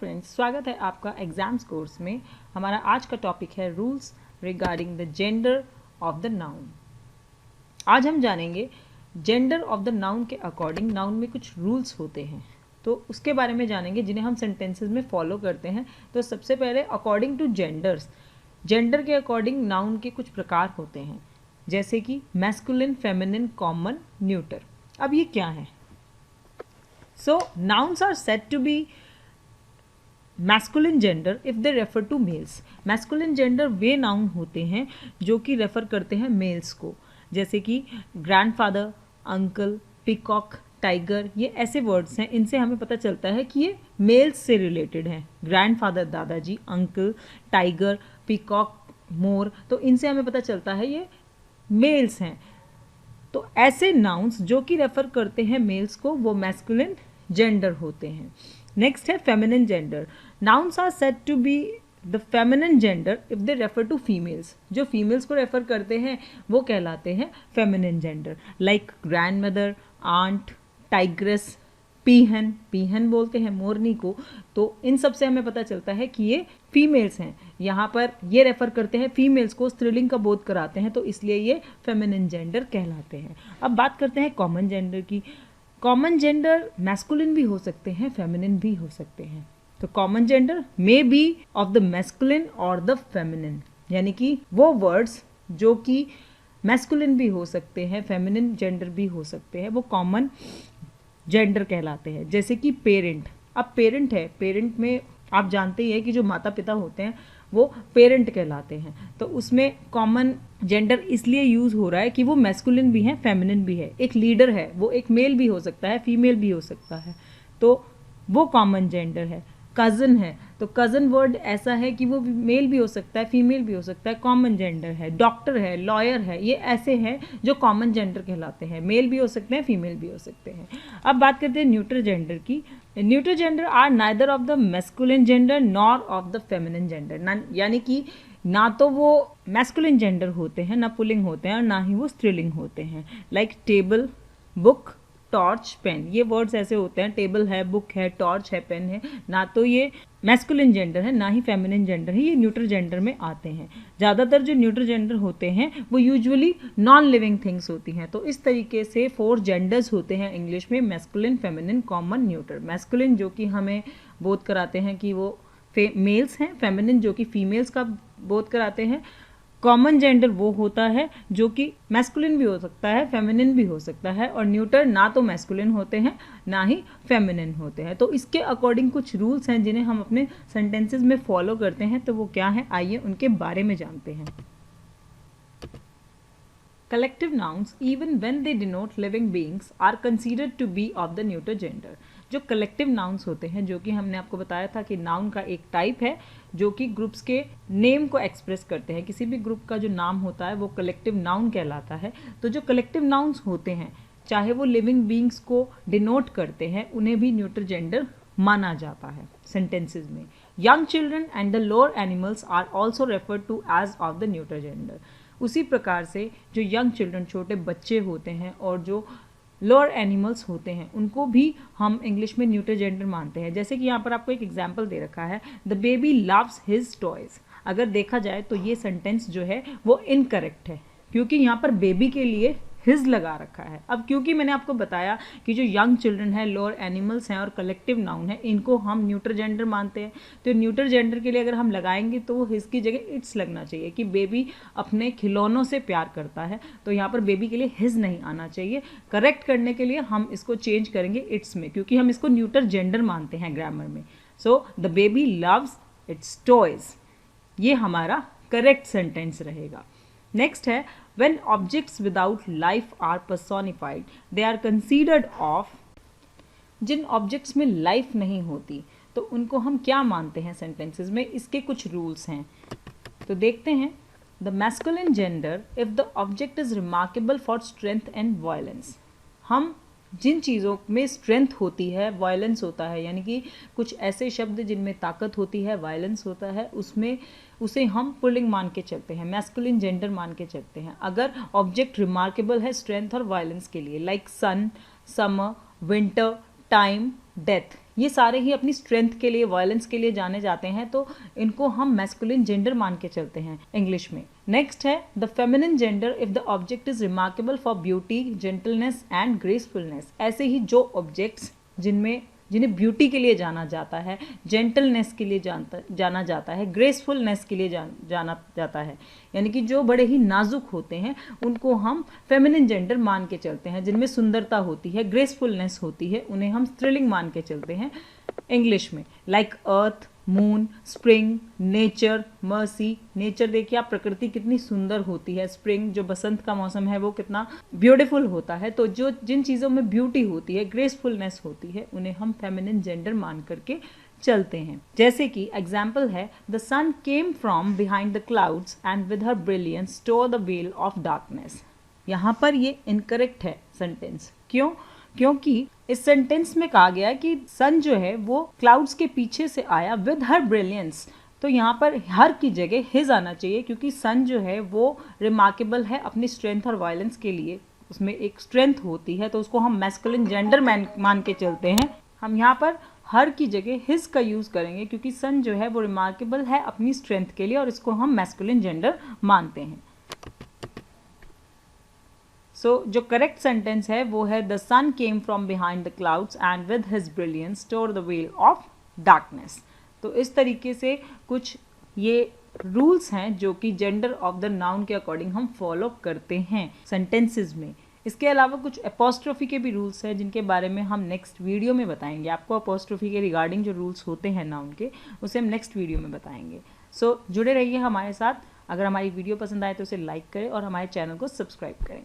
Friends, स्वागत है आपका एग्जाम्स कोर्स में। हमारा आज का टॉपिक है rules regarding the gender of the noun. आज हम जानेंगे जेंडर ऑफ द नाउन के अकॉर्डिंग नाउन में कुछ रूल्स होते हैं, तो उसके बारे में जानेंगे जिन्हें हम सेंटेंसेस में फॉलो करते हैं। तो सबसे पहले अकॉर्डिंग टू जेंडर्स, जेंडर के अकॉर्डिंग नाउन के कुछ प्रकार होते हैं, जैसे कि मैस्कुलिन, फेमिनिन, कॉमन, न्यूटर। अब ये क्या है? So nouns are said to be masculine gender if they refer to males. Masculine gender वे नाउन होते हैं जो कि रेफर करते हैं मेल्स को, जैसे कि ग्रैंडफादर, अंकल, पीकॉक, टाइगर। ये ऐसे वर्ड्स हैं, इनसे हमें पता चलता है कि ये मेल्स से रिलेटेड हैं। ग्रैंडफादर दादाजी, अंकल, टाइगर, पीकॉक, मोर, तो इनसे हमें पता चलता है ये मेल्स हैं। तो ऐसे नाउन्स जो कि रेफर करते हैं मेल्स को, वो मैस्कुलिन जेंडर होते हैं। नेक्स्ट है feminine gender. Nouns are said to be the feminine gender if they refer to females. जो फीमेल्स को रेफर करते हैं वो कहलाते हैं feminine gender, like grandmother, aunt, tigress, peahen, peahen बोलते हैं मोरनी को। तो इन सब से हमें पता चलता है कि ये फीमेल्स हैं। यहाँ पर ये रेफर करते हैं फीमेल्स को, स्त्रीलिंग का बोध कराते हैं, तो इसलिए ये फेमिनिन जेंडर कहलाते हैं। अब बात करते हैं कॉमन जेंडर की। कॉमन जेंडर मैस्कुलिन भी हो सकते हैं, फेमिनिन भी हो सकते हैं। तो common gender may be of the masculine और द फेमिनिन, यानी कि वो वर्ड्स जो कि मैस्कुलिन भी हो सकते हैं, फेमिनिन जेंडर भी हो सकते हैं, वो कॉमन जेंडर कहलाते हैं। जैसे कि पेरेंट। अब पेरेंट है, पेरेंट में आप जानते ही है कि जो माता पिता होते हैं वो पेरेंट कहलाते हैं। तो उसमें कॉमन जेंडर इसलिए यूज़ हो रहा है कि वो मैस्कुलिन भी है, फेमिनिन भी है। एक लीडर है, वो एक मेल भी हो सकता है, फीमेल भी हो सकता है, तो वो कॉमन जेंडर है। कज़न है, तो कज़न वर्ड ऐसा है कि वो मेल भी हो सकता है, फीमेल भी हो सकता है, कॉमन जेंडर है। डॉक्टर है, लॉयर है, ये ऐसे हैं जो कॉमन जेंडर कहलाते हैं, मेल भी हो सकते हैं, फीमेल भी हो सकते हैं। अब बात करते हैं न्यूट्रल जेंडर की। Neutral gender are neither of the masculine gender nor of the feminine gender, यानी कि ना तो वो मैस्कुलिन जेंडर होते हैं, ना पुल्लिंग होते हैं, और ना ही वो स्त्रीलिंग होते हैं। Like table, book, torch, pen, ये वर्ड्स ऐसे होते हैं। टेबल है, बुक है, टॉर्च है, पेन है, ना तो ये मैस्कुलिन जेंडर है ना ही फेमिनिन जेंडर है, ये न्यूट्रल जेंडर में आते हैं। ज़्यादातर जो न्यूट्रल जेंडर होते हैं वो यूजुअली नॉन लिविंग थिंग्स होती हैं। तो इस तरीके से 4 जेंडर्स होते हैं इंग्लिश में, masculine, feminine, common, neutral. Masculine जो कि हमें बोध कराते हैं कि वो मेल्स हैं, फेमिनिन जो कि फीमेल्स का बोध कराते हैं। कॉमन जेंडर वो होता है जो कि मैस्कुलिन भी हो सकता है, फेमिनिन भी हो सकता है, और न्यूट्रल ना तो मैस्कुलिन होते हैं ना ही फेमिनिन होते हैं। तो इसके अकॉर्डिंग कुछ रूल्स हैं जिन्हें हम अपने सेंटेंसेस में फॉलो करते हैं। तो वो क्या है, आइए उनके बारे में जानते हैं। Collective nouns, even when they denote living beings, are considered to be of the neuter gender. जो कलेक्टिव नाउन्स होते हैं, जो कि हमने आपको बताया था कि नाउन का एक टाइप है जो कि ग्रुप्स के नेम को एक्सप्रेस करते हैं। किसी भी ग्रुप का जो नाम होता है वो कलेक्टिव नाउन कहलाता है। तो जो कलेक्टिव नाउन्स होते हैं, चाहे वो लिविंग बींग्स को डिनोट करते हैं, उन्हें भी न्यूटर जेंडर माना जाता है सेंटेंसेज में। Young children and the lower animals are also referred to as of the neuter gender. उसी प्रकार से जो यंग चिल्ड्रन, छोटे बच्चे होते हैं, और जो लोअर एनिमल्स होते हैं, उनको भी हम इंग्लिश में न्यूटर जेंडर मानते हैं। जैसे कि यहाँ पर आपको एक एग्जाम्पल दे रखा है, the baby loves his toys. अगर देखा जाए तो ये सेंटेंस जो है वो इनकरेक्ट है, क्योंकि यहाँ पर बेबी के लिए हिज लगा रखा है। अब क्योंकि मैंने आपको बताया कि जो यंग चिल्ड्रन है, लोअर एनिमल्स हैं और कलेक्टिव नाउन है, इनको हम न्यूटर जेंडर मानते हैं। तो न्यूटर जेंडर के लिए अगर हम लगाएंगे तो वो हिज की जगह इट्स लगना चाहिए, कि बेबी अपने खिलौनों से प्यार करता है, तो यहाँ पर बेबी के लिए हिज नहीं आना चाहिए। करेक्ट करने के लिए हम इसको चेंज करेंगे इट्स में, क्योंकि हम इसको न्यूटर जेंडर मानते हैं ग्रामर में। So the baby loves it's toys, ये हमारा करेक्ट सेंटेंस रहेगा। नेक्स्ट है, when objects without life are personified, they are considered of। जिन ऑब्जेक्ट्स में लाइफ नहीं होती तो उनको हम क्या मानते हैं सेंटेंसेस में, इसके कुछ रूल्स हैं। तो देखते हैं। The masculine gender if the object is remarkable for strength and violence. हम जिन चीज़ों में स्ट्रेंथ होती है, वायलेंस होता है, यानी कि कुछ ऐसे शब्द जिनमें ताकत होती है, वायलेंस होता है, उसमें उसे हम पुल्लिंग मान के चलते हैं, मैस्कुलिन जेंडर मान के चलते हैं। अगर ऑब्जेक्ट रिमार्केबल है स्ट्रेंथ और वायलेंस के लिए, लाइक सन, समर, विंटर, टाइम, डेथ, ये सारे ही अपनी स्ट्रेंथ के लिए, वायलेंस के लिए जाने जाते हैं, तो इनको हम मैस्कुलिन जेंडर मान के चलते हैं इंग्लिश में। नेक्स्ट है the feminine gender if the object is remarkable for beauty, gentleness and gracefulness. ऐसे ही जो ऑब्जेक्ट्स जिन्हें ब्यूटी के लिए जाना जाता है, जेंटलनेस के लिए जाना जाता है, ग्रेसफुलनेस के लिए जाना जाता है, यानी कि जो बड़े ही नाजुक होते हैं उनको हम फेमिनिन जेंडर मान के चलते हैं। जिनमें सुंदरता होती है, ग्रेसफुलनेस होती है, उन्हें हम स्त्रीलिंग मान के चलते हैं इंग्लिश में। Like earth, moon, spring, nature, mercy. Nature देखिए आप, प्रकृति कितनी सुंदर होती है। स्प्रिंग जो बसंत का मौसम है वो कितना ब्यूटीफुल होता है। तो जो जिन चीज़ों में ब्यूटी होती है, ग्रेसफुलनेस होती है, उन्हें हम फेमिनिन जेंडर मान करके चलते हैं। जैसे कि एग्जाम्पल है the sun came from behind the clouds and with her brilliance tore the veil of darkness. यहाँ पर ये इनकरेक्ट है सेंटेंस। क्यों? क्योंकि इस सेंटेंस में कहा गया है कि सन जो है वो क्लाउड्स के पीछे से आया विद हर ब्रिलियंस। तो यहाँ पर हर की जगह हिज आना चाहिए, क्योंकि सन जो है वो रिमार्केबल है अपनी स्ट्रेंथ और वायलेंस के लिए, उसमें एक स्ट्रेंथ होती है, तो उसको हम मैस्कुलिन जेंडर मान के चलते हैं। हम यहाँ पर हर की जगह हिज का यूज़ करेंगे, क्योंकि सन जो है वो रिमार्केबल है अपनी स्ट्रेंथ के लिए और इसको हम मैस्कुलिन जेंडर मानते हैं। जो करेक्ट सेंटेंस है वो है the sun came from behind the clouds and with his brilliance tore the veil of darkness. तो इस तरीके से कुछ ये रूल्स हैं जो कि जेंडर ऑफ द नाउन के अकॉर्डिंग हम फॉलो करते हैं सेंटेंसेस में। इसके अलावा कुछ अपोस्ट्रोफी के भी रूल्स हैं जिनके बारे में हम नेक्स्ट वीडियो में बताएंगे। आपको अपोस्ट्रोफी के रिगार्डिंग जो रूल्स होते हैं नाउन के, उसे हम नेक्स्ट वीडियो में बताएंगे। जुड़े रहिए हमारे साथ। अगर हमारी वीडियो पसंद आए तो उसे लाइक करें और हमारे चैनल को सब्सक्राइब करें।